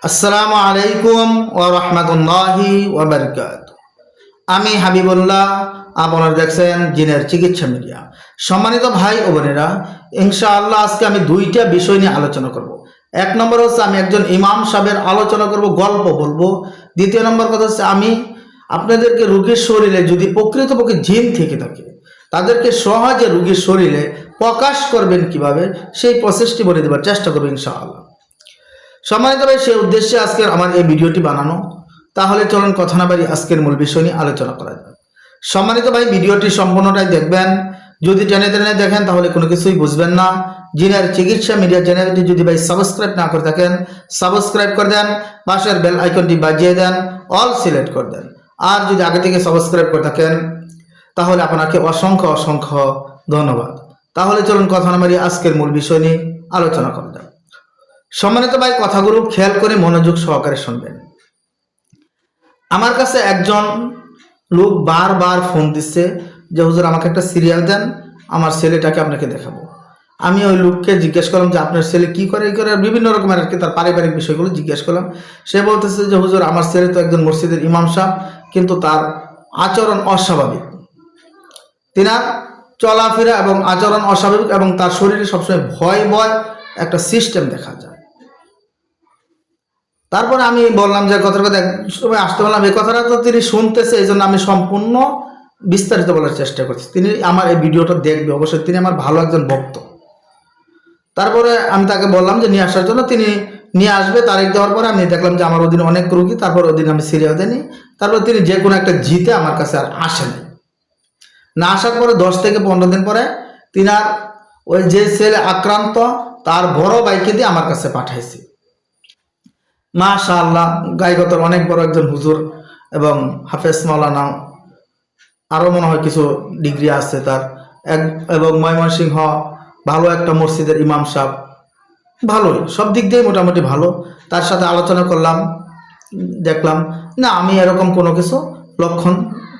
আসসালামু আলাইকুম ওয়া রাহমাতুল্লাহি ওয়া বারাকাতুহু। আমি হাবিবুল্লাহ, আপনারা দেখছেন জিনের চিকিৎসা মিডিয়া। সম্মানিত ভাই ও বোনেরা, ইনশাআল্লাহ আজকে আমি দুইটা বিষয় নিয়ে আলোচনা করব। এক নম্বর হচ্ছে আমি একজন ইমাম সাহেবের আলোচনা করব, গল্প বলবো। দ্বিতীয় নম্বর কথা হচ্ছে আমি আপনাদেরকে রোগীর শরীরে যদি প্রকৃতপক্ষে জিন থেকে থাকে তাদেরকে সহজে রোগীর শরীরে প্রকাশ করবেন কিভাবে সেই প্রসেসটি বলে দেওয়ার চেষ্টা করবো ইনশাআল্লাহ। সম্মানিত ভাই, সেই উদ্দেশ্যে আজকের আমার এই ভিডিওটি বানানো। তাহলে চলুন কথা না বাড়ি আজকের মূল বিষয় নিয়ে আলোচনা করা যাক। সম্মানিত ভাই, ভিডিওটি সম্পূর্ণটাই দেখবেন। যদি টেনে টেনে দেখেন তাহলে কোনো কিছুই বুঝবেন না। জিনের চিকিৎসা মিডিয়া চ্যানেলটি যদি ভাই সাবস্ক্রাইব না করে থাকেন, সাবস্ক্রাইব করে দেন, পাশের বেল আইকনটি বাজিয়ে দেন, অল সিলেক্ট করে দেন। আর যদি আগে থেকে সাবস্ক্রাইব করে থাকেন তাহলে আপনাকে অসংখ্য অসংখ্য ধন্যবাদ। তাহলে চলুন কথা না বাড়ি আজকের মূল বিষয় নিয়ে আলোচনা করা যাক। সম্মানিত ভাই, কথাগুলো খেয়াল করে মনোযোগ সহকারে শুনবেন। আমার কাছে একজন লোক বারবার ফোন দিচ্ছে যে হুজুর আমাকে একটা সিরিয়াল দেন, আমার ছেলেটাকে আপনাকে দেখাবো। আমি ওই লোককে জিজ্ঞেস করলাম যে আপনার ছেলে কি করে, এই করে বিভিন্ন রকমের আর কি তার পারিবারিক বিষয়গুলো জিজ্ঞেস করলাম। সে বলতেছে যে হুজুর আমার ছেলে তো একজন মসজিদের ইমাম সাহেব, কিন্তু তার আচরণ অস্বাভাবিক। তিনার চলাফেরা এবং আচরণ অস্বাভাবিক এবং তার শরীরে সবসময় ভয় ভয় একটা সিস্টেম দেখা যায়। তারপরে আমি বললাম যে কথার কথা সময় আসতে বললাম, এই কথাটা তো তিনি শুনতেছে, এই জন্য আমি সম্পূর্ণ বিস্তারিত বলার চেষ্টা করছি। তিনি আমার এই ভিডিওটা দেখবে অবশ্যই, তিনি আমার ভালো একজন ভক্ত। তারপরে আমি তাকে বললাম যে নিয়ে আসার জন্য, তিনি নিয়ে আসবে। তারিখ দেওয়ার পরে আমি দেখলাম যে আমার ওদিন অনেক রুগী, তারপর ওদিন আমি সিরিয়াল দিইনি। তারপর তিনি যে কোনো একটা জিতে আমার কাছে আর আসেনি। না আসার পরে 10 থেকে 15 দিন পরে তিনার ওই যে ছেলে আক্রান্ত তার বড় ভাইকে দিয়ে আমার কাছে পাঠাইছি। মাশাআল্লাহ, গাইগতর অনেক বড় একজন হুজুর এবং হাফেজ মাওলানা, আরও মনে হয় কিছু ডিগ্রি আছে তার, এবং ময়মনসিংহ ভালো একটা মসজিদের ইমাম সাহেব, ভালোই সব দিক দিয়ে মোটামুটি ভালো। তার সাথে আলোচনা করলাম, দেখলাম না আমি এরকম কোনো কিছু লক্ষণ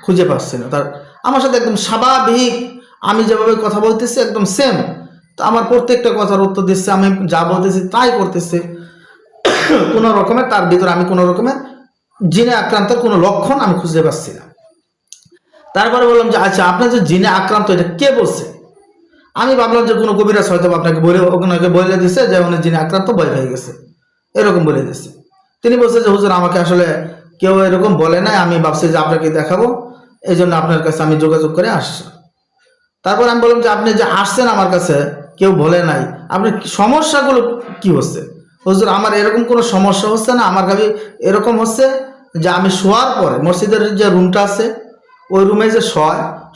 খুঁজে পাচ্ছি না। তার আমার সাথে একদম স্বাভাবিক, আমি যেভাবে কথা বলতেছি একদম সেম, তো আমার প্রত্যেকটা কথার উত্তর দিচ্ছে, আমি যা বলতেছি তাই করতেছে। কোনো রকমের তার ভিতরে আমি কোনো রকমের জিনে আক্রান্তের কোনো লক্ষণ আমি খুঁজে পাচ্ছি না। তারপরে বললাম যে আচ্ছা আপনার যে জিনে আক্রান্ত এটা কে বলছে? আমি ভাবলাম যে কোনো কবিরাজ হয়তো আপনাকে ওনাকে বলে দিচ্ছে যে উনি জিনে আক্রান্ত, ভয় হয়ে গেছে, এরকম বলে দিচ্ছে। তিনি বলছে যে হুজুর আমাকে আসলে কেউ এরকম বলে নাই, আমি ভাবছি যে আপনাকে দেখাবো, এই জন্য আপনার কাছে আমি যোগাযোগ করে আসছি। তারপর আমি বললাম যে আপনি যে আসছেন আমার কাছে, কেউ বলে নাই, আপনার সমস্যাগুলো কি হচ্ছে? হুজুর আমার এরকম কোনো সমস্যা হচ্ছে না, আমার কাছে এরকম হচ্ছে যে আমি শোয়ার পরে মসজিদের যে রুমটা আছে ওই রুমে যে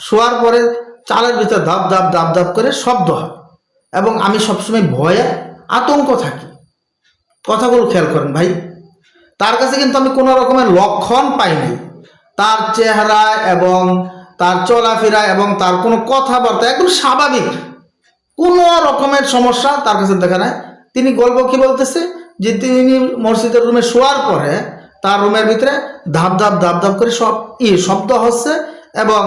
শোয়ার পরে চালের ভিতরে ধাপ ধাপ ধাপ ধাপ করে শব্দ হয় এবং আমি সবসময় ভয়ে আতঙ্ক থাকি। কথাগুলো খেয়াল করেন ভাই, তার কাছে কিন্তু আমি কোনো রকমের লক্ষণ পাইনি। তার চেহারা এবং তার চলাফেরা এবং তার কোনো কথাবার্তা একদম স্বাভাবিক, কোনো রকমের সমস্যা তার কাছে দেখা নাই। তিনি গল্প কি বলতেছে যে তিনি মসজিদের রুমে শোয়ার পরে তার রুমের ভিতরে ধাপ ধাপ ধাপ ধাপ করে শব্দ হচ্ছে এবং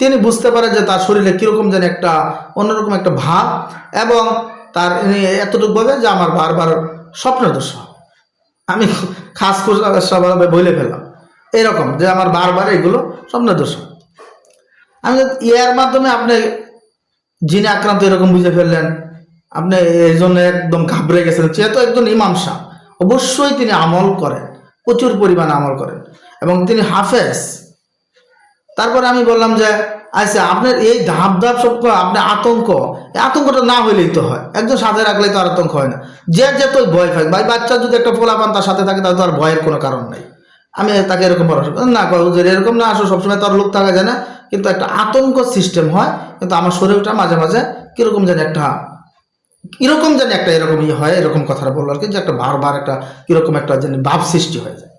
তিনি বুঝতে পারে যে তার শরীরে কীরকম যেন একটা অন্যরকম একটা ভাব, এবং তার এতটুকু ভাবে যে আমার বারবার স্বপ্নের দোষ হয়। আমি খাস করে বলে ফেললাম এরকম যে আমার বারবার এগুলো স্বপ্নের দোষ হয়। আমি ইয়ার মাধ্যমে আপনি জিনে আক্রান্ত এরকম বুঝে ফেললেন, আপনি এই জন্য একদম ঘাবড়ে গেছেন। যেহেতু একজন ইমাম সাহেব, অবশ্যই তিনি আমল করেন, প্রচুর পরিমাণে আমল করেন এবং তিনি হাফেজ। তারপরে আমি বললাম যে আচ্ছা আপনার এই ধাপ ধাপ সব আপনার আতঙ্কটা না হইলেই তো হয়, একজন সাথে রাখলেই তো আর আতঙ্ক হয় না। যে তো ভয় পায় ভাই, বাচ্চা যদি একটা পোলাপান তার সাথে থাকে তাহলে তো আর ভয়ের কোনো কারণ নাই। আমি তাকে এরকম পরামর্শ না হুজুর এরকম না, আসলে সবসময় তো আর লোক থাকা যায় না, কিন্তু একটা আতঙ্ক সিস্টেম হয়, কিন্তু আমার শরীরটা মাঝে মাঝে কিরকম যেন একটা এরকমই হয়, এরকম কথাটা বললো আর কি, যে একটা বারবার একটা কিরকম একটা যেন ভাব সৃষ্টি হয়ে যায়।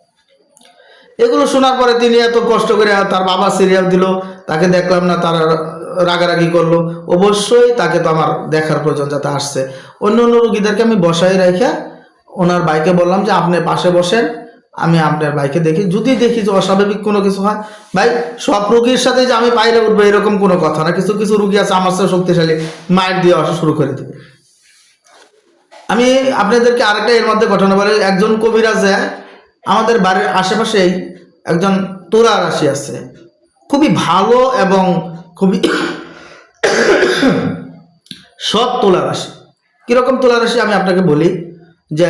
এগুলো শোনার পরে তিনি এত কষ্ট করে তার বাবা সিরিয়াল দিল, তাকে দেখলাম না, তার রাগারাগি করলো। অবশ্যই তাকে তো আমার দেখার প্রয়োজন, যাতে আসছে। অন্য রুগীদেরকে আমি বসাই রেখে ওনার বাইকে বললাম যে আপনি পাশে বসেন, আমি আপনার বাইকে দেখি, যদি দেখি যে অস্বাভাবিক কোনো কিছু হয়। ভাই সব রুগীর সাথে যে আমি বাইরে উঠবো এরকম কোনো কথা না। কিছু কিছু রুগী আছে আমার সাথে শক্তিশালী, মায়ের দিয়ে আসা শুরু করে দেবে। আমি আপনাদেরকে আরেকটা এর মধ্যে ঘটনা বলি। একজন কবিরাজে আমাদের বাড়ির আশেপাশেই একজন তুলা রাশি আছে, খুবই ভালো এবং খুবই সৎ তুলা রাশি। কিরকম তুলা রাশি আমি আপনাকে বলি, যে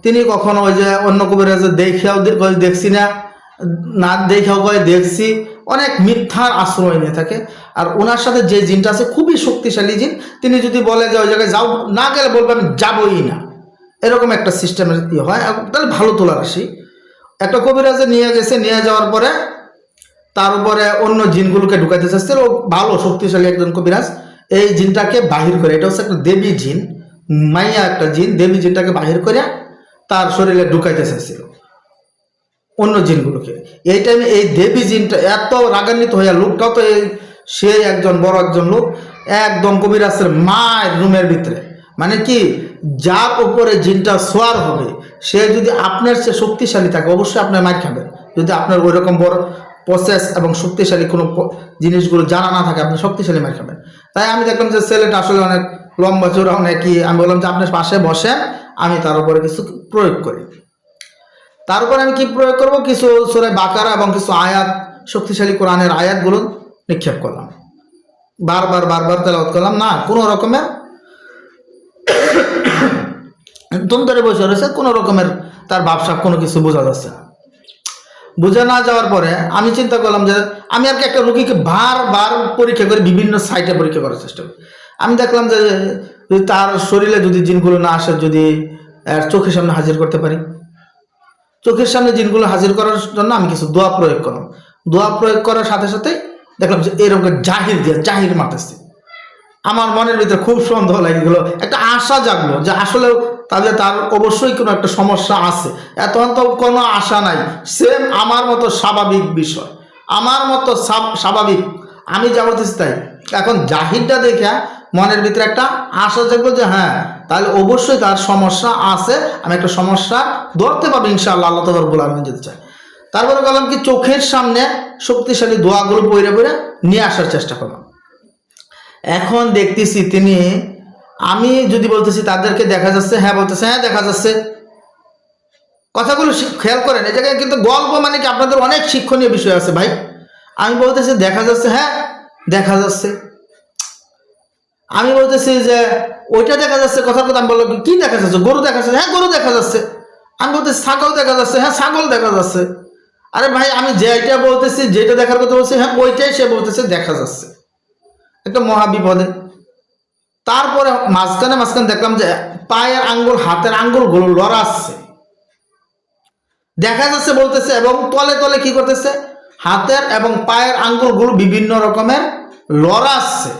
তিনি কখনো ওই যে অন্য কবিরাজে দেখেও দেখছি না, না দেখেও কয়ে দেখছি, অনেক মিথ্যার আশ্রয় নিয়ে থাকে। আর ওনার সাথে যে জিনটা আছে খুবই শক্তিশালী জিন, তিনি যদি বলে যে ওই জায়গায় যাও, না গেলে বলবে আমি যাবই না, এরকম একটা সিস্টেমের হয়। তাহলে ভালো তুলা রাশি। একটা কবিরাজে নিয়ে গেছে, নিয়ে যাওয়ার পরে তার উপরে অন্য জিনগুলোকে ঢুকাইতে চাচ্ছে। ও ভালো শক্তিশালী একজন কবিরাজ এই জিনটাকে বাহির করে, এটা হচ্ছে একটা দেবী জিন, মাইয়া একটা জিন, দেবী জিনটাকে বাহির করে তার শরীরে ঢুকাইতে চাইছিল অন্য জিনগুলোকে। এই টাইমে এই দেবী জিনটা এত রাগান্বিত হইয়া, লোকটাও তো সে একজন বড় একজন লোক, একদম কবিরাজের মায়ের রুমের ভিতরে, মানে কি যার উপরে জিনটা সোয়ার হবে সে যদি আপনার সে শক্তিশালী থাকে অবশ্যই আপনার মার খাবেন। যদি আপনার ওই রকম বড় প্রসেস এবং শক্তিশালী কোনো জিনিসগুলো জানা না থাকে, আপনি শক্তিশালী মার খাবেন। তাই আমি দেখলাম যে ছেলেটা আসলে অনেক লম্বা চূড়া, অনেকই। আমি বললাম যে আপনার পাশে বসেন, আমি তার উপরে কিছু প্রয়োগ করি। তার উপরে আমি কি প্রয়োগ করব, কিছু সূরা বাকারা এবং কিছু আয়াত, শক্তিশালী কোরআনের আয়াতগুলো নিক্ষেপ করলাম, বারবার বারবার তেলাওয়াত করলাম। না কোনো রকমের তুম ধরে বসে রয়েছে, কোনো রকমের তার ব্যবসা কোনো কিছু বোঝা যাচ্ছে না। বুঝে না যাওয়ার পরে আমি চিন্তা করলাম যে আমি আর কি একটা রোগীকে বারবার পরীক্ষা করে বিভিন্ন সাইটে পরীক্ষা করার চেষ্টা করি। আমি দেখলাম যে যদি তার শরীরে যদি জিনগুলো না আসে, যদি চোখের সামনে হাজির করতে পারি। চোখের সামনে জিনগুলো হাজির করার জন্য আমি কিছু দোয়া প্রয়োগ করলাম। দোয়া প্রয়োগ করার সাথে সাথে দেখলাম যে এরকম জাহির দিয়ে জাহির মারতেছে। আমার মনের ভিতরে খুব সন্দেহ লাগে গেলো, একটা আশা জাগলো যে আসলে তাহলে তার অবশ্যই কোনো একটা সমস্যা আছে। এখন তো কোনো আশা নাই, সেম আমার মতো স্বাভাবিক বিষয়, আমার মতো স্বাভাবিক, আমি যা বলতেছি তাই। এখন জাহিরটা দেখে মনের ভিতরে একটা আশা জাগলো যে হ্যাঁ তাহলে অবশ্যই তার সমস্যা আছে, আমি একটা সমস্যা ধরতে পারবো ইনশাআল্লাহ, আল্লাহ রাব্বুল আলামিন যেতে চাই। তারপরে বললাম কি চোখের সামনে শক্তিশালী দোয়াগুলো পড়ে পড়ে নিয়ে আসার চেষ্টা করলাম। এখন দেখতেছি তিনি, আমি যদি বলতেছি তাদেরকে দেখা যাচ্ছে, হ্যাঁ বলতেছে, হ্যাঁ দেখা যাচ্ছে। কথাগুলো খেয়াল করেন, এই জায়গায় কিন্তু গল্প মানে কি আপনাদের অনেক শিক্ষণীয় বিষয় আছে ভাই। আমি বলতেছি দেখা যাচ্ছে, হ্যাঁ দেখা যাচ্ছে। আমি বলতেছি যে ওইটা দেখা যাচ্ছে, কথার কথা আমি বললাম কি দেখা যাচ্ছে, গরু দেখা যাচ্ছে, হ্যাঁ গরু দেখা যাচ্ছে। আমি বলতেছি ছাগল দেখা যাচ্ছে, হ্যাঁ ছাগল দেখা যাচ্ছে। আরে ভাই আমি যেটা বলতেছি, যেটা দেখার কথা বলছি, হ্যাঁ ওইটাই সে বলতেছে দেখা যাচ্ছে। একটা মহা বিপদে। তারপরে মাঝখানে দেখলাম যে পায়ের আঙ্গুল, হাতের আঙ্গুলগুলো লড়াচ্ছে, দেখা যাচ্ছে বলতেছে, এবং তলে তলে কি করতেছে, হাতের এবং পায়ের আঙ্গুলগুলো বিভিন্ন রকমের লড়াচ্ছে।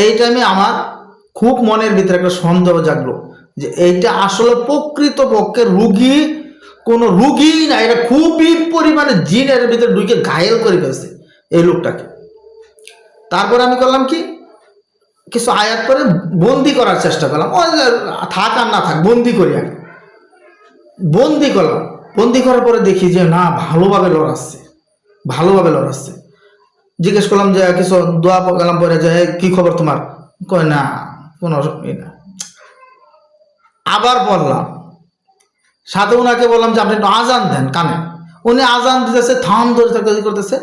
এই টাইমে আমার খুব মনের ভিতরে একটা সন্দেহ জাগলো যে এইটা আসলে প্রকৃতপক্ষে রুগী, কোনো রুগী না, এটা খুবই পরিমাণে জিনের ভিতরে ঢুকে ঘায়েল করে ফেলছে এই লোকটাকে। তারপর আমি করলাম কি কিছু আয়াত করে বন্দি করার চেষ্টা করলাম, থাক আর না থাক বন্দি করি, আগে বন্দি করলাম। বন্দি করার পরে দেখি যে না ভালোভাবে লড়াচ্ছে, ভালোভাবে লড়াচ্ছে। জিজ্ঞেস করলাম যে কিছু দোয়া গেলাম পরে যে কি খবর তোমার, কয় না কোনো না। আবার বললাম, সাথে ওনাকে বললাম যে আপনি একটু আজান দেন কানে। উনি আজান দিতেছে, থাম ধরে করতেছে,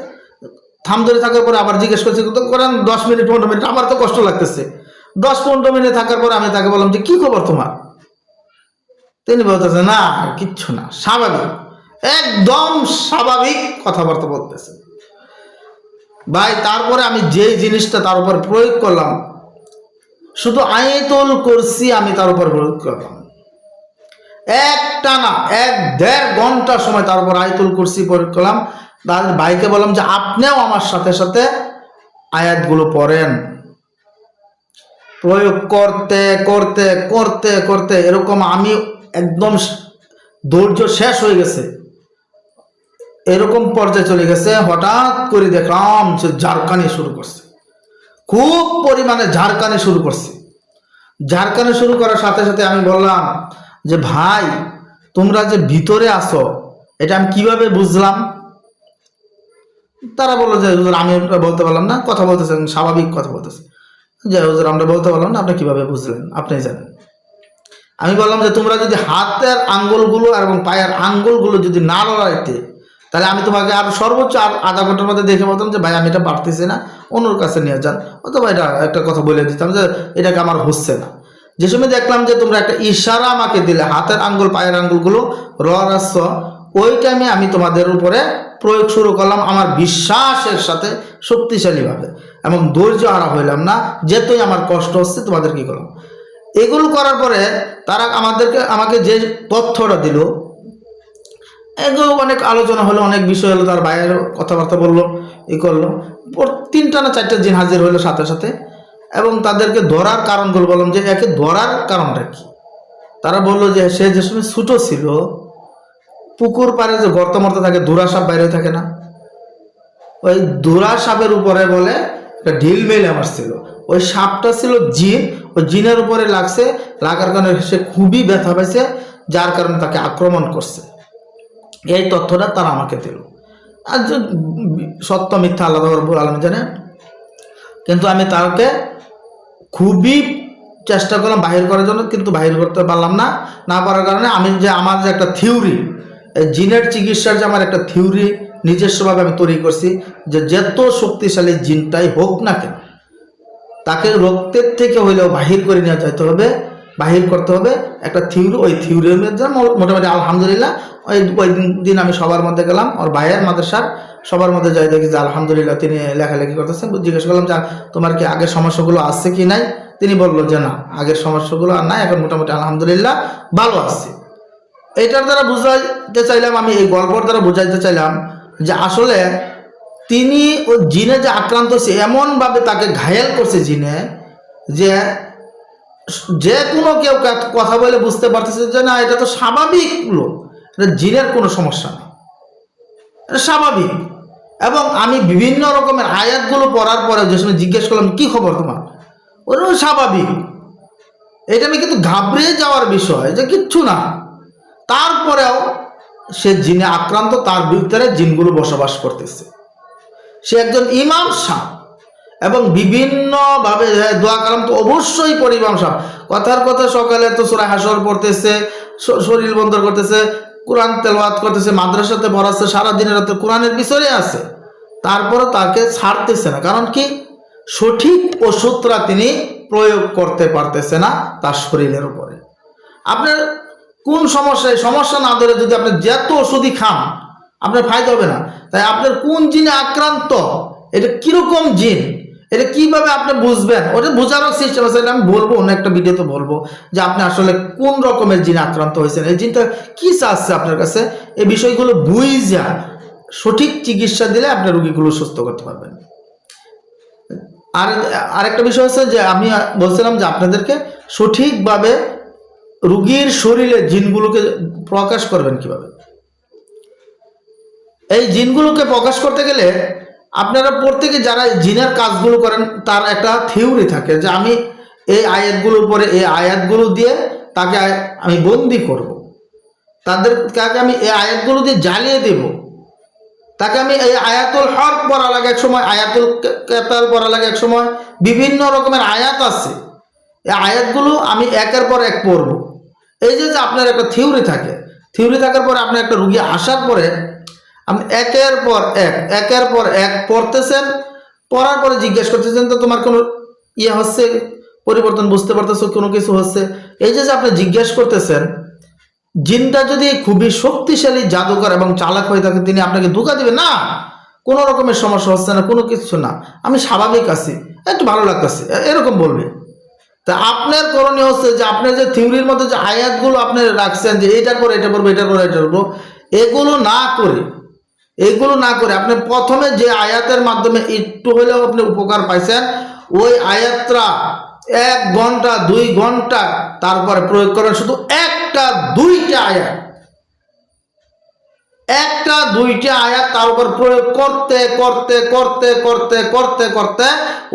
থাম ধরে থাকার পরে আবার জিজ্ঞেস করছে করেন 10 মিনিট 15 মিনিট, আমার তো কষ্ট লাগতেছে। 10-15 মিনিট থাকার পরে আমি তাকে বললাম যে কি খবর তোমার। তিনি বলতেছে না কিচ্ছু না, স্বাভাবিক, একদম স্বাভাবিক কথাবার্তা বলতেছে ভাই। তারপরে আমি যে জিনিসটা তার উপর প্রয়োগ করলাম, শুধু আয়াতুল কুরসি আমি তার উপর প্রয়োগ করলাম, একটানা 1-1.5 ঘন্টা সময় তার উপর আয়াতুল কুরসি প্রয়োগ করলাম। তাদের ভাইকে বললাম যে আপনিও আমার সাথে সাথে আয়াতগুলো পড়েন। প্রয়োগ করতে করতে করতে করতে এরকম আমি একদম ধৈর্য শেষ হয়ে গেছে, এরকম পর্যায়ে চলে গেছে। হঠাৎ করে দেখলাম যে ঝাড়কানি শুরু করছে, খুব পরিমাণে ঝাড়কানি শুরু করছে। ঝাড়কানি শুরু করার সাথে সাথে আমি বললাম যে ভাই তোমরা যে ভিতরে আসো এটা আমি কিভাবে বুঝলাম। তারা বললো যে হুজুর আমি বলতে পারলাম না, কথা বলতেছেন স্বাভাবিক কথা বলতেছে, যে হুজুর আমরা বলতে পারলাম না, আপনি কিভাবে বুঝলেন, আপনি জানেন। আমি বললাম যে তোমরা যদি হাতের আঙ্গুলগুলো এবং পায়ের আঙ্গুলগুলো যদি না লড়াইতে, তাহলে আমি তোমাকে আর সর্বোচ্চ আর আধা ঘন্টার মধ্যে দেখে বলতাম যে ভাই আমি এটা পারতেছি না, অন্যর কাছে নিয়ে যান, অথবা এটা একটা কথা বলে দিতাম যে এটাকে আমার হচ্ছে না। যে সময় দেখলাম যে তোমরা একটা ইশারা আমাকে দিলে, হাতের আঙ্গুল পায়ের আঙ্গুলগুলো রাখছ, ওই টাইমে আমি তোমাদের উপরে প্রয়োগ শুরু করলাম আমার বিশ্বাসের সাথে শক্তিশালীভাবে, এবং ধৈর্য হারা হইলাম না, যেতই আমার কষ্ট হচ্ছে তোমাদের কি করলাম। এগুলো করার পরে তারা আমাকে যে তথ্যটা দিল, এগুলো অনেক আলোচনা হলো, অনেক বিষয় হলো, তার বাইরের কথাবার্তা বললো, ই করলো। 3টা না 4টা জিন হাজির হইলো সাথে সাথে, এবং তাদেরকে ধরার কারণগুলো বললাম যে একে ধরার কারণটা কি। তারা বললো যে সে যে সময় ছোটো ছিল, পুকুর পাড়ে যে গর্ত মর্ত থাকে, ধুরা সাপ বাইরে থাকে না, ওই ধুরা সাপের উপরে বলে একটা ঢিল মেলে মারছিল। ওই সাপটা ছিল জিন, ওই জিনের উপরে লাগছে, লাগার কারণে সে খুবই ব্যথা পাইছে, যার কারণে তাকে আক্রমণ করছে। এই তথ্যটা তারা আমাকে দিল। আর সত্য মিথ্যা আলাদা রব্বুল আলামিন জানে, কিন্তু আমি তাকে খুবই চেষ্টা করলাম বাহির করার জন্য, কিন্তু বাহির করতে পারলাম না। না পারার কারণে আমি যে আমার যে একটা থিওরি, জিনের চিকিৎসার যে আমার একটা থিওরি নিজস্বভাবে আমি তৈরি করছি, যে যত শক্তিশালী জিনটাই হোক না কেন, তাকে রক্তের থেকে হইলেও বাহির করে নিয়ে যেতে হবে, বাহির করতে হবে একটা থিওরি। ওই থিওরির মধ্যে মোটামুটি আলহামদুলিল্লাহ ওই দিন আমি সবার মধ্যে গেলাম, ওর ভাইয়ের মাদ্রাসার সবার মধ্যে যাই, দেখি যে আলহামদুলিল্লাহ তিনি লেখালেখি করতেছেন। জিজ্ঞেস করলাম যে তোমার কি আগের সমস্যাগুলো আছে কি নাই। তিনি বললো যে না, আগের সমস্যাগুলো আর নাই, এখন মোটামুটি আলহামদুলিল্লাহ ভালো আছে। এটার দ্বারা বুঝাইতে চাইলাম, আমি এই গল্পের দ্বারা বুঝাইতে চাইলাম যে আসলে তিনি ওই জিনে যে আক্রান্ত হচ্ছে, এমনভাবে তাকে ঘায়েল করছে জিনে, যে কোনো কেউ কথা বলে বুঝতে পারতেছে যে না, এটা তো স্বাভাবিক লোক, এটা জিনের কোনো সমস্যা না, এটা স্বাভাবিক। এবং আমি বিভিন্ন রকমের আয়াতগুলো পড়ার পরে যে সময় জিজ্ঞেস করলাম কি খবর তোমার, ওরাও স্বাভাবিক। এটা আমি কিন্তু ঘাবড়ে যাওয়ার বিষয় যে কিচ্ছু না। তারপরেও সে জিনে আক্রান্ত, তার ভিতরে জিনগুলো বসবাস করতেছে। সে একজন ইমাম সাহেব, এবং বিভিন্নভাবে দোয়া কালাম তো অবশ্যই পড়ে ইমাম সাহেব। কথার কথা সকালে তো সূরা হাসর পড়তেছে, শরীর বন্দর করতেছে, কোরআন তেলাওয়াত করতেছে, মাদ্রাসাতে পড়াচ্ছে, সারাদিনের রাতে কোরআনের পিছনে আছে, তারপরে তাকে ছাড়তেছে না। কারণ কি? সঠিক ওষুধটা তিনি প্রয়োগ করতে পারতেছে না তার শরীরের উপরে। আপনার কোন সমস্যা না ধরে যদি আপনি যত ওষুধই খান, আপনার ফায়দা হবে না। তাই আপনার কোন জিনে আক্রান্ত, এটা কিরকম জিন, এটা কিভাবে আপনি বুঝবেন, ওটা বোঝানোর সিস্টেম আছে। আমি বলবো অন্য একটা ভিডিওতে বলবো যে আপনি আসলে কোন রকমের জিন আক্রান্ত হয়েছেন, এই জিনটা কি চাচ্ছে আপনার কাছে, এই বিষয়গুলো বুঝা সঠিক চিকিৎসা দিলে আপনি রোগীগুলো সুস্থ করতে পারবেন। আর আরেকটা বিষয় হচ্ছে যে আমি বলছিলাম যে আপনাদেরকে সঠিকভাবে রোগীর শরীরে জিনগুলোকে প্রকাশ করবেন কিভাবে। এই জিনগুলোকে প্রকাশ করতে গেলে আপনারা প্রত্যেকে যারা জিনের কাজগুলো করেন, তার একটা থিওরি থাকে যে আমি এই আয়াতগুলোর পরে এই আয়াতগুলো দিয়ে তাকে আমি বন্দি করব, তাকে আমি এই আয়াতগুলো দিয়ে জ্বালিয়ে দেব, তাকে আমি এই আয়াতুল হক পড়া লাগে এক সময়, আয়াতুল কেতাল পড়া লাগে এক সময়, বিভিন্ন রকমের আয়াত আছে। এই আয়াতগুলো আমি একের পর এক পড়ব। এই যে আপনার একটা থিওরি থাকে, থিওরি থাকার পরে আপনি একটা রুগী আসার পরে আপনি একের পর এক পড়তেছেন, পড়ার পরে জিজ্ঞেস করতেছেন তো তোমার কোনো হচ্ছে পরিবর্তন বুঝতে পারতেছো, কোনো কিছু হচ্ছে। এই যে আপনি জিজ্ঞেস করতেছেন, জিনটা যদি খুবই শক্তিশালী জাদুকর এবং চালাক হয়ে থাকে, তিনি আপনাকে ধোঁকা দিবে না, কোনো রকমের সমস্যা হচ্ছে না, কোনো কিছু না, আমি স্বাভাবিক আছি, একটু ভালো লাগতেছে, এরকম বলবে। তা আপনার করণীয় হচ্ছে যে আপনার যে থিওরির মধ্যে যে আয়াতগুলো আপনি রাখছেন যে এটার পর এটা করবো, এটার পর এটা করবো, এগুলো না করে আপনি প্রথমে যে আয়াতের মাধ্যমে একটু হলেও আপনি উপকার পাইছেন, ওই আয়াতটা 1 ঘন্টা 2 ঘন্টা তারপরে প্রয়োগ করেন, শুধু 1টা 2টা আয়াত, একটা দুইটা আয়াত তার উপর প্রয়োগ করতে করতে করতে করতে করতে করতে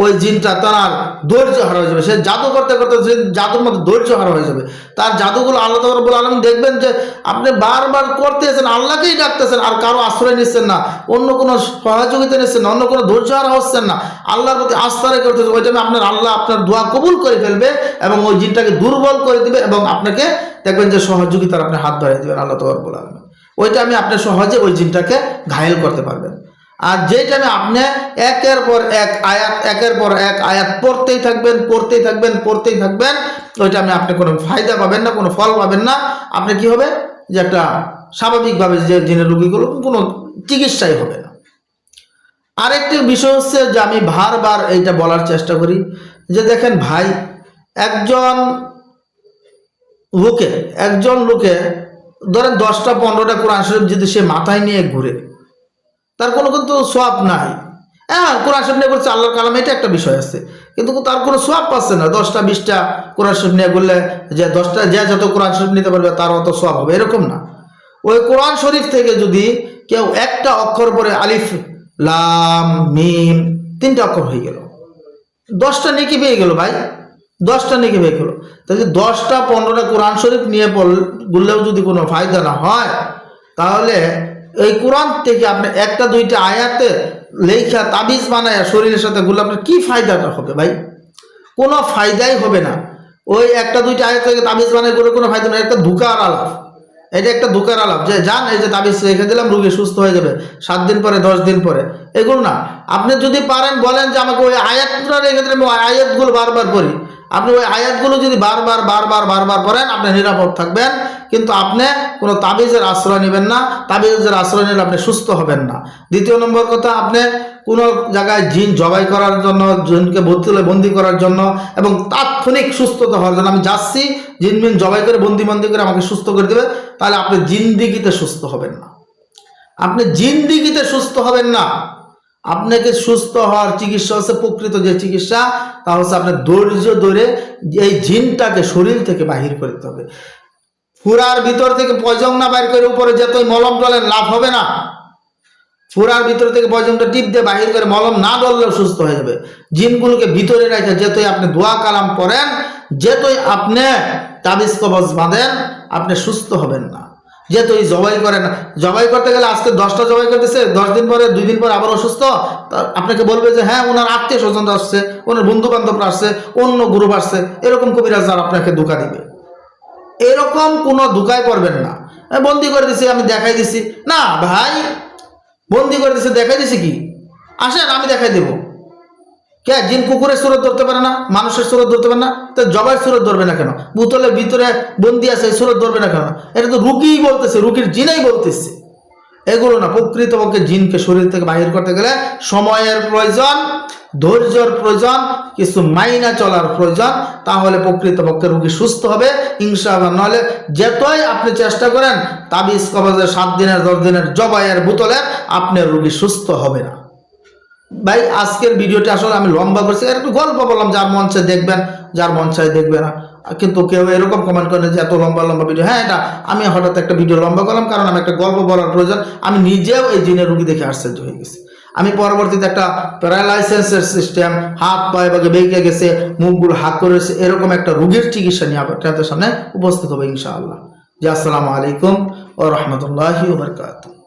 ওই জিনটা তার ধৈর্য হারা হয়ে যাবে। সে জাদু করতে করতে সে জাদুর মধ্যে ধৈর্য হারা হয়ে যাবে। তার জাদুগুলো আল্লাহ রাব্বুল আলামিন দেখবেন যে আপনি বারবার করতেছেন, আল্লাহকেই ডাকতেছেন, আর কারো আশ্রয় নিচ্ছেন না, অন্য কোনো সহযোগিতা নিচ্ছেন না, অন্য কোনো ধৈর্য হারা হচ্ছেন না, আল্লাহর প্রতি আস্থা রেখে করতেছেন। ওই টাইমে আপনার আল্লাহ আপনার দোয়া কবুল করে ফেলবে এবং ওই জিনটাকে দুর্বল করে দিবে এবং আপনাকে দেখবেন যে সহযোগিতার আপনি হাত ধরে দিবেন আল্লাহ রাব্বুল আলামিন। ওই টাইমে আপনি সহজে ওই জিনটাকে ঘায়েল করতে পারবেন। আর যে টাইমে আপনি একের পর এক আয়াত একের পর এক আয়াত পড়তেই থাকবেন পড়তেই থাকবেন পড়তেই থাকবেন, ওই টাইমে আপনি কোনো ফায়দা পাবেন না, কোনো ফল পাবেন না। আপনি কি হবে যে একটা স্বাভাবিকভাবে যে জিনের রোগীগুলো কোনো চিকিৎসাই হবে না। আরেকটি বিষয় হচ্ছে যে আমি বারবার এইটা বলার চেষ্টা করি যে দেখেন ভাই, একজন লোকে ধরেন 10টা 15টা কোরআন শরীফ যদি সে মাথায় নিয়ে ঘুরে, তার কোনো কিন্তু সোয়াব নাই। হ্যাঁ, কোরআন শরীফ নিয়ে করছে আল্লাহর কালাম, এটা একটা বিষয় আছে, কিন্তু তার কোনো সোয়াব পাচ্ছে না। 10টা 20টা কোরআন শরীফ নিয়ে ঘুরলে যে 10টা যে যত কোরআন শরীফ নিতে পারবে তার অত সোয়াব হবে, এরকম না। ওই কোরআন শরীফ থেকে যদি কেউ একটা অক্ষর পরে আলিফ লাম মিম 3টা অক্ষর হয়ে গেল, 10টা নেকি পেয়ে গেল ভাই, 10টা নেকি পেয়ে গেল। তাহলে 10টা 15টা কোরআন শরীফ নিয়ে বললেও যদি কোনো ফায়দা না হয়, তাহলে এই কোরআন থেকে আপনি একটা দুইটা আয়াতে লেখা তাবিজ বানায় শরীরের সাথে গুলো আপনার কি ফায়দাটা হবে ভাই? কোনো ফায়দাই হবে না। ওই একটা দুইটা আয়াত থেকে তাবিজ বানায় করে কোনো ফায়দা নেই, একটা ধোঁকার আলাপ। এটা একটা ধোঁকার আলাপ যে জান এই যে তাবিজ রেখে দিলাম রোগী সুস্থ হয়ে যাবে 7 দিন পরে 10 দিন পরে, এগুলো না। আপনি যদি পারেন বলেন যে আমাকে ওই আয়াতটা রেখে দিলাম, ওই আয়াতগুলো বারবার পড়ি, আপনি ওই আয়াতগুলো যদি বারবার বারবার বারবার পড়েন আপনি নিরাপদ থাকবেন। কিন্তু আপনি কোনো তাবিজের আশ্রয় নেবেন না, তাবিজের আশ্রয় নিলে আপনি সুস্থ হবেন না। দ্বিতীয় নম্বর কথা, আপনি কোনো জায়গায় জিন জবাই করার জন্য, জিনকে বন্দি করার জন্য এবং তাৎক্ষণিক সুস্থতা হওয়ার জন্য আমি যাচ্ছি জিন মিন জবাই করে বন্দি করে আমাকে সুস্থ করে দেবে, তাহলে আপনি জিন্দিগিতে সুস্থ হবেন না। আপনি জিন্দিগিতে সুস্থ হবেন না। আপনাকে সুস্থ হওয়ার চিকিৎসা হচ্ছে প্রকৃত যে চিকিৎসা, তা হচ্ছে আপনার ধৈর্য ধরে এই জিনটাকে শরীর থেকে বাহির করতে হবে। ফুরার ভিতর থেকে পয়জন না বাইর করে উপরে যেতই মলম ডলেন লাভ হবে না। ফুরার ভিতর থেকে পয়জনটা টিপ দিয়ে বাহির করে মলম না ডললেও সুস্থ হয়ে যাবে। জিনগুলোকে ভিতরে রেখে যেতই আপনি দোয়া কালাম পড়েন, যেতই আপনি তাবিজ কবজ বাঁধেন, আপনি সুস্থ হবেন না। যেতই জবাই করেন, জবাই করতে গেলে আজকে 10টা জবাই করতেছে, 10 দিন পরে 2 দিন পরে আবার অসুস্থ, আপনাকে বলবে যে হ্যাঁ ওনার আত্মীয় স্বজন আসছে, ওনার বন্ধু বান্ধবরা আসছে, অন্য গ্রুপ আসছে, এরকম কবিরাজ আপনাকে ধোঁকা দিবে। এরকম কোনো ধোঁকায় পড়বেন না। বন্দি করে দিছি আমি দেখাই দিছি, না ভাই, বন্দি করে দিছে দেখাই দিছি কি, আসেন আমি দেখাই দেব। কে জিন কুকুরের সুরত ধরতে পারে না, মানুষের সুরত ধরতে পারে না, তো জবাই সুরত ধরবে না কেন? বোতলের ভিতরে বন্দি আছে এই সুরত ধরবে না কেন? এটা তো রুগীই বলতেছে, রুগীর জিনেই বলতেছে। এগুলো না, প্রকৃতপক্ষে জিনকে শরীর থেকে বাহির করতে গেলে সময়ের প্রয়োজন, ধৈর্যের প্রয়োজন, কিছু মাইনা চলার প্রয়োজন, তাহলে প্রকৃতপক্ষে রোগী সুস্থ হবে ইনশাআল্লাহ। নাহলে যেতই আপনি চেষ্টা করেন তাবিজ কবজের 7 দিনের 10 দিনের জবাইয়ের বোতলে, আপনার রোগী সুস্থ হবে না। ভাই আজকের ভিডিওটা আসলে আমি লম্বা করছি, একটু গল্প বললাম, যার মন চায় দেখবেন, যার মন চায় দেখবে না। কিন্তু কেউ এরকম কমেন্ট করেন যে এত লম্বা লম্বা ভিডিও। হ্যাঁ, এটা আমি হঠাৎ একটা ভিডিও লম্বা করলাম কারণ আমি একটা গল্প বলার প্রয়োজন। আমি নিজেও এই জিনের রোগী দেখে আশ্চর্য হয়ে গেছি। আমি পরবর্তীতে একটা প্যারালাইসিসের সিস্টেম, হাত পায়ে বাগে বেঁকে গেছে, মুখগুলো হাত করেছে, এরকম একটা রোগীর চিকিৎসা নিয়ে আপনাদের সামনে উপস্থিত হবে ইনশাআল্লাহ। জি, আসসালামু আলাইকুম ওয়া রাহমাতুল্লাহি ওয়া বারাকাতুহু।